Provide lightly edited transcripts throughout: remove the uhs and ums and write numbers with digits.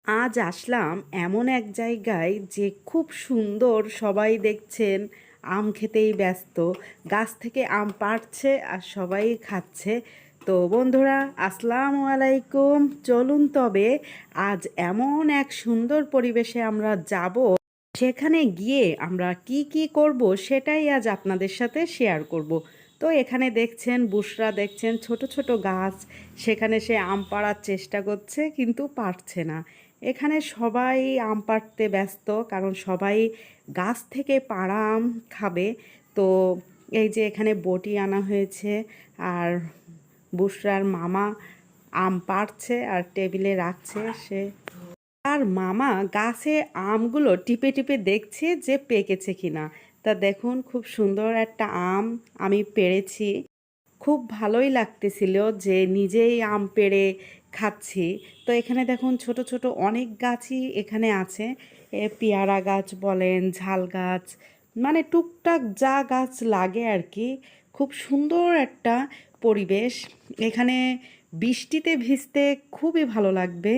আজ আসলাম এমন এক জায়গায় যে খুব সুন্দর, সবাই দেখছেন আম খেতেই ব্যস্ত। গাছ থেকে আম পাড়ছে আর সবাই খাচ্ছে। তো বন্ধুরা, আসসালামু আলাইকুম। চলুন তবে আজ এমন এক সুন্দর পরিবেশে আমরা যাব, সেখানে গিয়ে আমরা কি কি করব সেটাই আজ আপনাদের সাথে শেয়ার করব। তো এখানে দেখছেন, বুশরা দেখছেন ছোট ছোট গাছ, সেখানে সে আম পাড়ার চেষ্টা করছে কিন্তু পারছে না। এখানে সবাই আম পাড়তে ব্যস্ত, কারণ সবাই গাছ থেকে পাড়া আম খাবে। তো এই যে এখানে বটি আনা হয়েছে, আর বুশরার মামা আম পাড়ছে আর টেবিলে রাখছে। সে আর মামা গাছে আমগুলো টিপে টিপে দেখছে যে পেকেছে কিনা। তা দেখুন, খুব সুন্দর একটা আম আমি পেড়েছি। খুব ভালোই লাগতেছিল যে নিজেই আম পেড়ে খাচ্ছি। তো এখানে দেখুন ছোট ছোট অনেক গাছই এখানে আছে। পেয়ারা গাছ বলেন, ঝাল গাছ, মানে টুকটাক যা গাছ লাগে আর কি। খুব সুন্দর একটা পরিবেশ এখানে। বৃষ্টিতে ভিজতে খুবই ভালো লাগবে।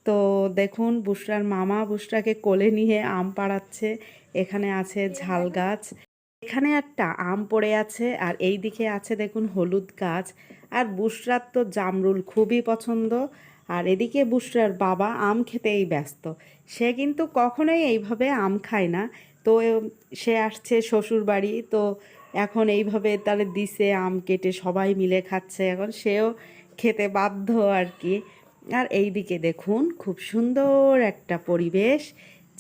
তো দেখুন, বুশরার মামা বুশরাকে কোলে নিয়ে আম পাড়াচ্ছে। এখানে আছে ঝাল গাছ, এখানে একটা আম পড়ে আছে, আর এই দিকে আছে দেখুন হলুদ গাছ। আর বুশরার তো জামরুল খুবই পছন্দ। আর এদিকে বুশরার বাবা আম খেতেই ব্যস্ত। সে কিন্তু কখনোই এইভাবে আম খায় না। তো সে আসছে শ্বশুর বাড়ি, তো এখন এইভাবে তাহলে দিছে আম কেটে সবাই মিলে খাচ্ছে, এখন সেও খেতে বাধ্য আর কি। আর এই দিকে দেখুন, খুব সুন্দর একটা পরিবেশ,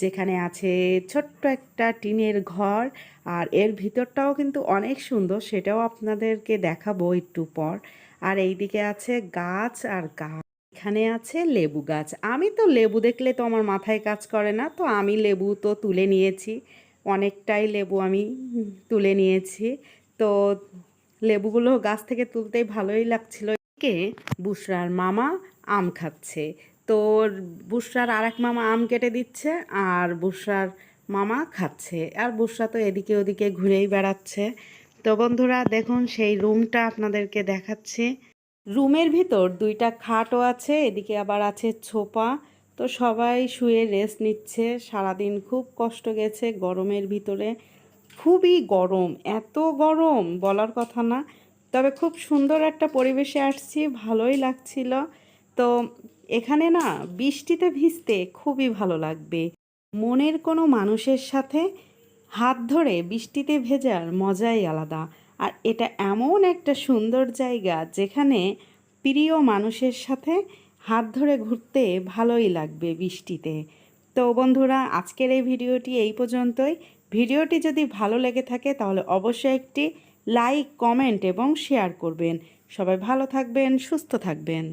যেখানে আছে ছোট্ট একটা টিনের ঘর। আর এর ভিতরটাও কিন্তু অনেক সুন্দর, সেটাও আপনাদেরকে দেখাবো একটু পর। আর এই দিকে আছে গাছ আর গাছ, এখানে আছে লেবু গাছ। আমি তো লেবু দেখলে তো আমার মাথায় কাজ করে না, তো আমি লেবু তো তুলে নিয়েছি। অনেকটাই লেবু আমি তুলে নিয়েছি। তো লেবুগুলো গাছ থেকে তুলতেই ভালোই লাগছিল। এদিকে বুশরার মামা আম খাচ্ছে। তো বুশরার আরেক মামা আম কেটে দিচ্ছে, আর বুশরার মামা খাচ্ছে। আর বুশরা তো এদিকে ওদিকে ঘুরেই বেড়াচ্ছে। তো বন্ধুরা দেখুন, সেই রুমটা আপনাদেরকে দেখাচ্ছি। রুমের ভিতর দুইটা খাটও আছে, এদিকে আবার আছে ছোপা। তো সবাই শুয়ে রেস্ট নিচ্ছে। সারাদিন খুব কষ্ট গেছে গরমের ভিতরে। খুবই গরম, এত গরম বলার কথা না। তবে খুব সুন্দর একটা পরিবেশে আসছি, ভালোই লাগছিল। তো এখানে না বৃষ্টিতে ভিজতে খুবই ভালো লাগবে। মনের কোনো মানুষের সাথে হাত ধরে বৃষ্টিতে ভেজার মজাই আলাদা। আর এটা এমন একটা সুন্দর জায়গা যেখানে প্রিয় মানুষের সাথে হাত ধরে ঘুরতে ভালোই লাগবে বৃষ্টিতে। তো বন্ধুরা, আজকের এই ভিডিওটি এই পর্যন্তই। ভিডিওটি যদি ভালো লেগে থাকে তাহলে অবশ্যই একটি লাইক, কমেন্ট এবং শেয়ার করবেন। সবাই ভালো থাকবেন, সুস্থ থাকবেন।